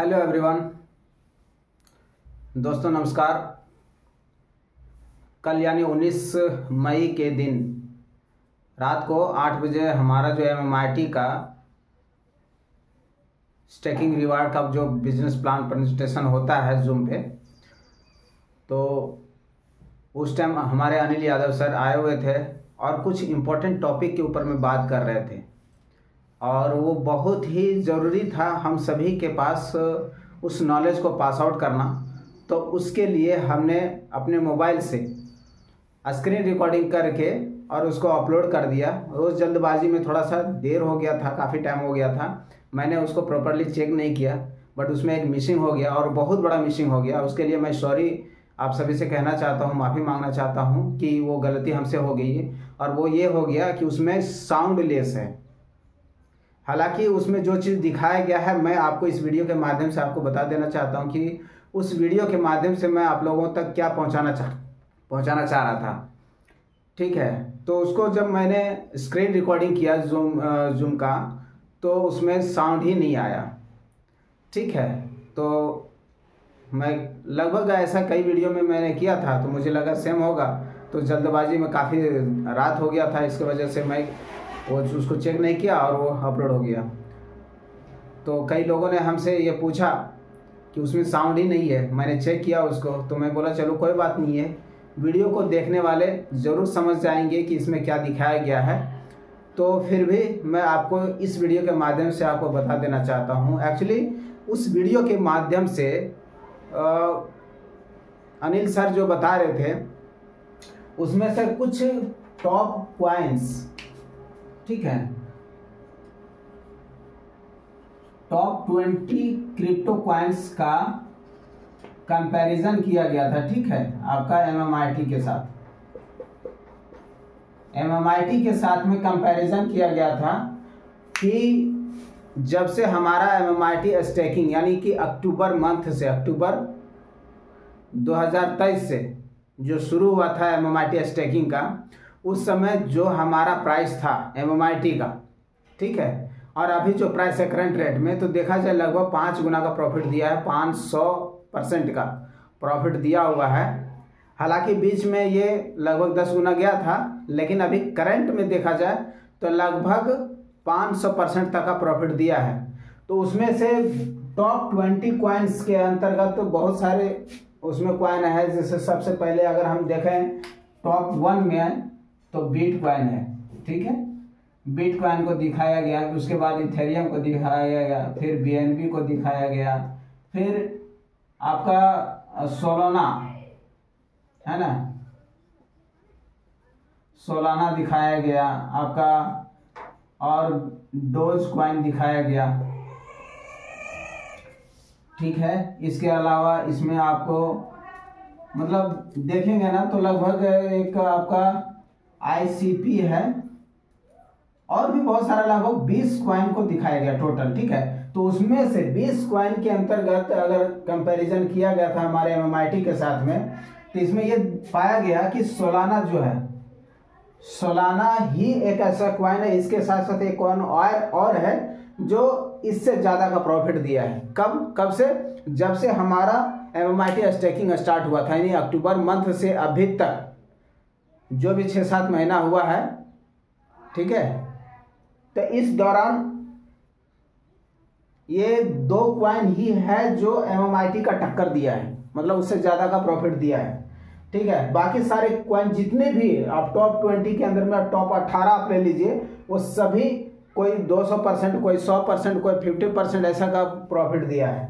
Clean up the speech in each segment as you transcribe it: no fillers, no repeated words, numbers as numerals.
Hello everyone. दोस्तों नमस्कार। कल यानी 19 मई के दिन रात को 8 बजे हमारा जो MMIT का स्टेकिंग रिवार्ड का जो बिजनेस प्लान प्रेजेंटेशन होता है जूम पे, तो उस टाइम हमारे अनिल यादव सर आए हुए थे और कुछ इम्पोर्टेंट टॉपिक के ऊपर में बात कर रहे थे और वो बहुत ही ज़रूरी था हम सभी के पास उस नॉलेज को पास आउट करना। तो उसके लिए हमने अपने मोबाइल से स्क्रीन रिकॉर्डिंग करके और उसको अपलोड कर दिया। रोज़ जल्दबाजी में थोड़ा सा देर हो गया था, काफ़ी टाइम हो गया था, मैंने उसको प्रॉपरली चेक नहीं किया, बट उसमें एक मिसिंग हो गया और बहुत बड़ा मिसिंग हो गया। उसके लिए मैं सॉरी आप सभी से कहना चाहता हूँ, माफ़ी मांगना चाहता हूँ कि वो गलती हमसे हो गई है। और वो ये हो गया कि उसमें साउंड लेस है। हालांकि उसमें जो चीज़ दिखाया गया है मैं आपको इस वीडियो के माध्यम से आपको बता देना चाहता हूं कि उस वीडियो के माध्यम से मैं आप लोगों तक क्या पहुंचाना चाह रहा था। ठीक है, तो उसको जब मैंने स्क्रीन रिकॉर्डिंग किया जूम का, तो उसमें साउंड ही नहीं आया। ठीक है, तो मैं लगभग ऐसा कई वीडियो में मैंने किया था, तो मुझे लगा सेम होगा, तो जल्दबाजी में काफ़ी रात हो गया था, इसकी वजह से मैं वो उसको चेक नहीं किया और वो अपलोड हो गया। तो कई लोगों ने हमसे ये पूछा कि उसमें साउंड ही नहीं है। मैंने चेक किया उसको, तो मैं बोला चलो कोई बात नहीं है, वीडियो को देखने वाले ज़रूर समझ जाएंगे कि इसमें क्या दिखाया गया है। तो फिर भी मैं आपको इस वीडियो के माध्यम से आपको बता देना चाहता हूँ। एक्चुअली उस वीडियो के माध्यम से अनिल सर जो बता रहे थे उसमें से कुछ टॉप पॉइंट्स, ठीक है, टॉप 20 क्रिप्टो कॉइन्स का कंपैरिजन किया गया था। ठीक है, आपका MMIT के साथ, MMIT के साथ में कंपैरिजन किया गया था कि जब से हमारा MMIT स्टेकिंग यानी कि अक्टूबर मंथ से, अक्टूबर 2023 से जो शुरू हुआ था MMIT स्टेकिंग का, उस समय जो हमारा प्राइस था MMIT का, ठीक है, और अभी जो प्राइस है करंट रेट में, तो देखा जाए लगभग 5 गुना का प्रॉफिट दिया है, 500% का प्रॉफिट दिया हुआ है। हालांकि बीच में ये लगभग 10 गुना गया था, लेकिन अभी करंट में देखा जाए तो लगभग 500% तक का प्रॉफिट दिया है। तो उसमें से टॉप 20 कॉइन्स के अंतर्गत तो बहुत सारे उसमें कॉइन है। जैसे सबसे पहले अगर हम देखें टॉप 1 में तो बिटकॉइन है। ठीक है, बिटकॉइन को दिखाया गया, उसके बाद इथेरियम को दिखाया गया, फिर BNB को दिखाया गया, फिर आपका सोलाना है ना, सोलाना दिखाया गया आपका, और डोज कॉइन दिखाया गया। ठीक है, इसके अलावा इसमें आपको मतलब देखेंगे ना तो लगभग एक आपका ICP है और भी बहुत सारा लगभग 20 कॉइन को दिखाया गया टोटल। ठीक है, तो उसमें से 20 कॉइन के अंतर्गत अगर कंपैरिजन किया गया था हमारे MMIT के साथ में, तो इसमें ये पाया गया कि सोलाना जो है, सोलाना ही एक ऐसा कॉइन है, इसके साथ साथ एक कॉइन और है जो इससे ज़्यादा का प्रॉफिट दिया है। कब से? जब से हमारा MMIT स्टेकिंग स्टार्ट हुआ था, यानी अक्टूबर मंथ से अभी तक जो भी 6-7 महीना हुआ है। ठीक है, तो इस दौरान ये 2 कॉइन ही है जो MMIT का टक्कर दिया है, मतलब उससे ज़्यादा का प्रॉफिट दिया है। ठीक है, बाकी सारे कॉइन जितने भी आप टॉप 20 के अंदर में टॉप 18 आप ले लीजिए, वो सभी कोई 200%, कोई 100%, कोई 50% ऐसा का प्रॉफिट दिया है।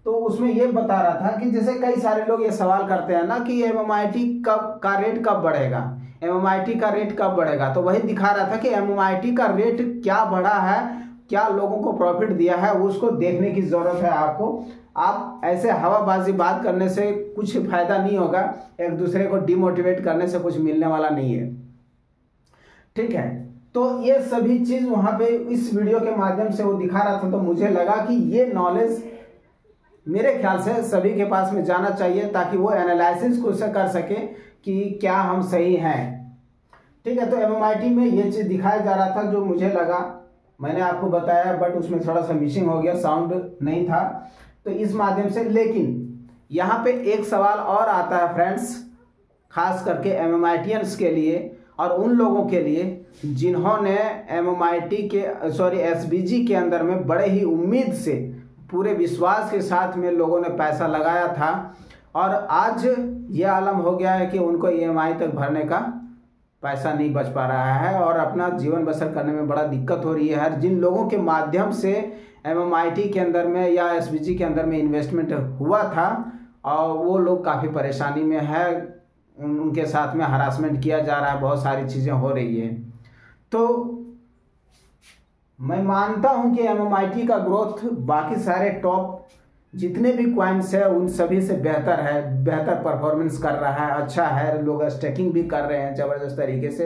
तो उसमें ये बता रहा था कि जैसे कई सारे लोग ये सवाल करते हैं ना कि MMIT का रेट कब बढ़ेगा, MMIT का रेट कब बढ़ेगा, तो वही दिखा रहा था कि MMIT का रेट क्या बढ़ा है, क्या लोगों को प्रॉफिट दिया है, उसको देखने की ज़रूरत है आपको। आप ऐसे हवाबाजी बात करने से कुछ फायदा नहीं होगा, एक दूसरे को डिमोटिवेट करने से कुछ मिलने वाला नहीं है। ठीक है, तो ये सभी चीज़ वहाँ पे इस वीडियो के माध्यम से वो दिखा रहा था, तो मुझे लगा कि ये नॉलेज मेरे ख्याल से सभी के पास में जाना चाहिए, ताकि वो एनालिसिस को उससे कर सके कि क्या हम सही हैं। ठीक है, तो MMIT में ये चीज़ दिखाया जा रहा था जो मुझे लगा, मैंने आपको बताया, बट उसमें थोड़ा सा मिसिंग हो गया, साउंड नहीं था। तो इस माध्यम से। लेकिन यहाँ पे एक सवाल और आता है फ्रेंड्स, खास करके MMITians के लिए और उन लोगों के लिए जिन्होंने SBG के अंदर में बड़े ही उम्मीद से, पूरे विश्वास के साथ में लोगों ने पैसा लगाया था, और आज ये आलम हो गया है कि उनको EMI तक भरने का पैसा नहीं बच पा रहा है और अपना जीवन बसर करने में बड़ा दिक्कत हो रही है। हर जिन लोगों के माध्यम से MMIT के अंदर में या SBG के अंदर में इन्वेस्टमेंट हुआ था, और वो लोग काफ़ी परेशानी में है, उनके साथ में हरासमेंट किया जा रहा है, बहुत सारी चीज़ें हो रही है। तो मैं मानता हूं कि MMIT का ग्रोथ बाकी सारे टॉप जितने भी कॉइन्स है उन सभी से बेहतर है, बेहतर परफॉर्मेंस कर रहा है, अच्छा है, लोग स्टेकिंग भी कर रहे हैं ज़बरदस्त तरीके से।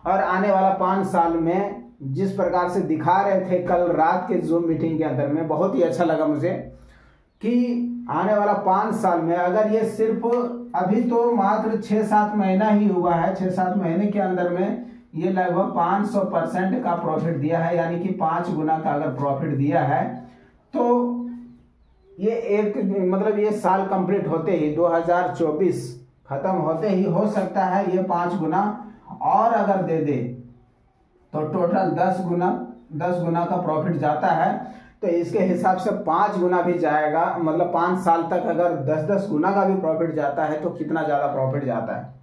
और आने वाला 5 साल में जिस प्रकार से दिखा रहे थे कल रात के जूम मीटिंग के अंदर में, बहुत ही अच्छा लगा मुझे कि आने वाला 5 साल में अगर ये सिर्फ अभी तो मात्र 6-7 महीना ही हुआ है, 6-7 महीने के अंदर में ये लगभग 500% का प्रॉफिट दिया है, यानी कि 5 गुना का अगर प्रॉफिट दिया है, तो ये एक मतलब ये साल कंप्लीट होते ही 2024 खत्म होते ही हो सकता है ये 5 गुना और अगर दे दे तो टोटल 10 गुना का प्रॉफिट जाता है। तो इसके हिसाब से 5 गुना भी जाएगा, मतलब 5 साल तक अगर 10-10 गुना का भी प्रॉफिट जाता है तो कितना ज़्यादा प्रॉफिट जाता है।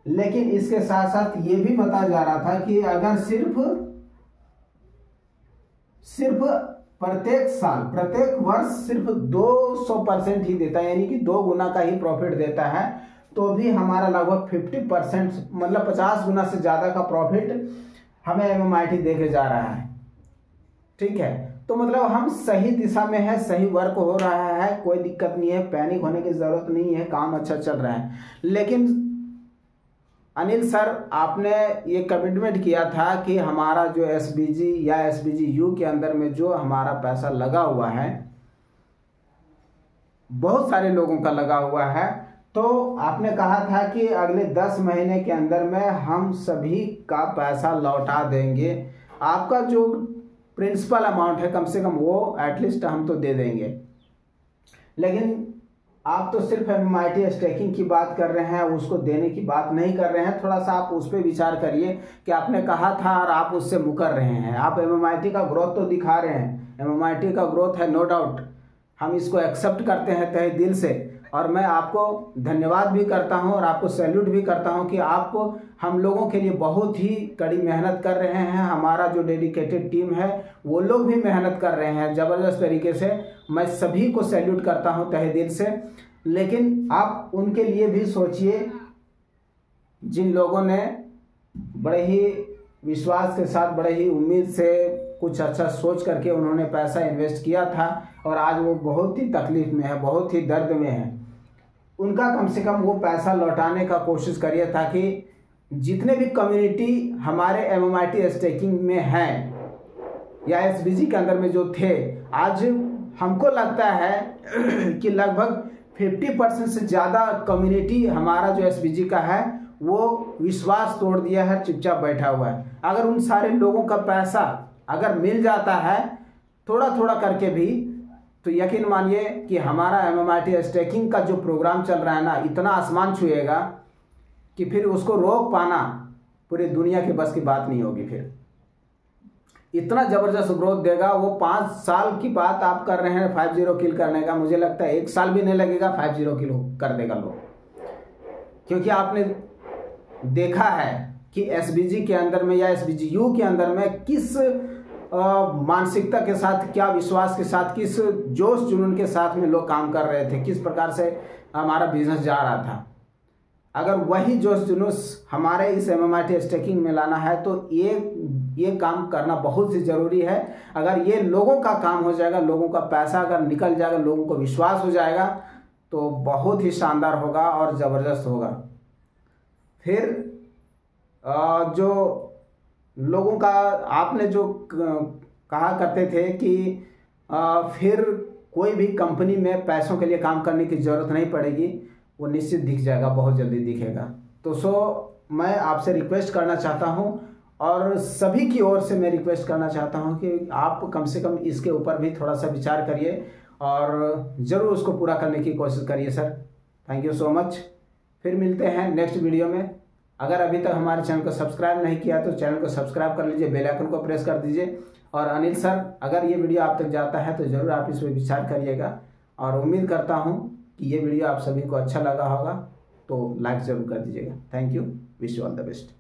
लेकिन इसके साथ साथ ये भी बताया जा रहा था कि अगर सिर्फ प्रत्येक वर्ष सिर्फ 200% ही देता है, यानी कि 2 गुना का ही प्रॉफिट देता है, तो भी हमारा लगभग 50% मतलब 50 गुना से ज़्यादा का प्रॉफिट हमें MMIT देके जा रहा है। ठीक है, तो मतलब हम सही दिशा में है, सही वर्क हो रहा है, कोई दिक्कत नहीं है, पैनिक होने की ज़रूरत नहीं है, काम अच्छा चल रहा है। लेकिन अनिल सर, आपने ये कमिटमेंट किया था कि हमारा जो SBG या SBGU के अंदर में जो हमारा पैसा लगा हुआ है, बहुत सारे लोगों का लगा हुआ है, तो आपने कहा था कि अगले 10 महीने के अंदर में हम सभी का पैसा लौटा देंगे। आपका जो प्रिंसिपल अमाउंट है कम से कम वो एटलीस्ट हम तो दे देंगे। लेकिन आप तो सिर्फ MMIT स्टेकिंग की बात कर रहे हैं, उसको देने की बात नहीं कर रहे हैं। थोड़ा सा आप उस पर विचार करिए कि आपने कहा था और आप उससे मुकर रहे हैं। आप MMIT का ग्रोथ तो दिखा रहे हैं, MMIT का ग्रोथ है, नो डाउट, हम इसको एक्सेप्ट करते हैं तहे दिल से, और मैं आपको धन्यवाद भी करता हूं और आपको सैल्यूट भी करता हूं कि आप हम लोगों के लिए बहुत ही कड़ी मेहनत कर रहे हैं। हमारा जो डेडिकेटेड टीम है वो लोग भी मेहनत कर रहे हैं ज़बरदस्त तरीके से, मैं सभी को सैल्यूट करता हूं तहे दिल से। लेकिन आप उनके लिए भी सोचिए जिन लोगों ने बड़े ही विश्वास के साथ, बड़े ही उम्मीद से कुछ अच्छा सोच करके उन्होंने पैसा इन्वेस्ट किया था और आज वो बहुत ही तकलीफ में है, बहुत ही दर्द में है। उनका कम से कम वो पैसा लौटाने का कोशिश करिए, ताकि जितने भी कम्युनिटी हमारे MMIT स्टेकिंग में हैं या SBG के अंदर में जो थे, आज हमको लगता है कि लगभग 50% से ज़्यादा कम्युनिटी हमारा जो SBG का है वो विश्वास तोड़ दिया है, चुपचाप बैठा हुआ है। अगर उन सारे लोगों का पैसा अगर मिल जाता है थोड़ा थोड़ा करके भी, तो यकीन मानिए कि हमारा MMIT स्टेकिंग का जो प्रोग्राम चल रहा है ना, इतना आसमान छुएगा कि फिर उसको रोक पाना पूरी दुनिया के बस की बात नहीं होगी। फिर इतना ज़बरदस्त ग्रोथ देगा वो। 5 साल की बात आप कर रहे हैं 50 किल करने का, मुझे लगता है 1 साल भी नहीं लगेगा 50 किल कर देगा लोग, क्योंकि आपने देखा है कि SBG के अंदर में या SBGU के अंदर में किस मानसिकता के साथ, क्या विश्वास के साथ, किस जोश जुनून के साथ में लोग काम कर रहे थे, किस प्रकार से हमारा बिजनेस जा रहा था। अगर वही जोश जुनूस हमारे इस MMIT स्टेकिंग में लाना है तो ये काम करना बहुत ही ज़रूरी है। अगर ये लोगों का काम हो जाएगा, लोगों का पैसा अगर निकल जाएगा, लोगों को विश्वास हो जाएगा, तो बहुत ही शानदार होगा और ज़बरदस्त होगा। फिर जो लोगों का आपने जो कहा करते थे कि फिर कोई भी कंपनी में पैसों के लिए काम करने की ज़रूरत नहीं पड़ेगी, वो निश्चित दिख जाएगा, बहुत जल्दी दिखेगा। तो मैं आपसे रिक्वेस्ट करना चाहता हूँ और सभी की ओर से मैं रिक्वेस्ट करना चाहता हूँ कि आप कम से कम इसके ऊपर भी थोड़ा सा विचार करिए और ज़रूर उसको पूरा करने की कोशिश करिए sir. Thank you so much. फिर मिलते हैं नेक्स्ट वीडियो में। अगर अभी तक हमारे चैनल को सब्सक्राइब नहीं किया तो चैनल को सब्सक्राइब कर लीजिए, बेल आइकन को प्रेस कर दीजिए। और अनिल सर, अगर ये वीडियो आप तक जाता है तो ज़रूर आप इस पर विचार करिएगा, और उम्मीद करता हूँ कि ये वीडियो आप सभी को अच्छा लगा होगा, तो लाइक ज़रूर कर दीजिएगा। Thank you, wish you all the best.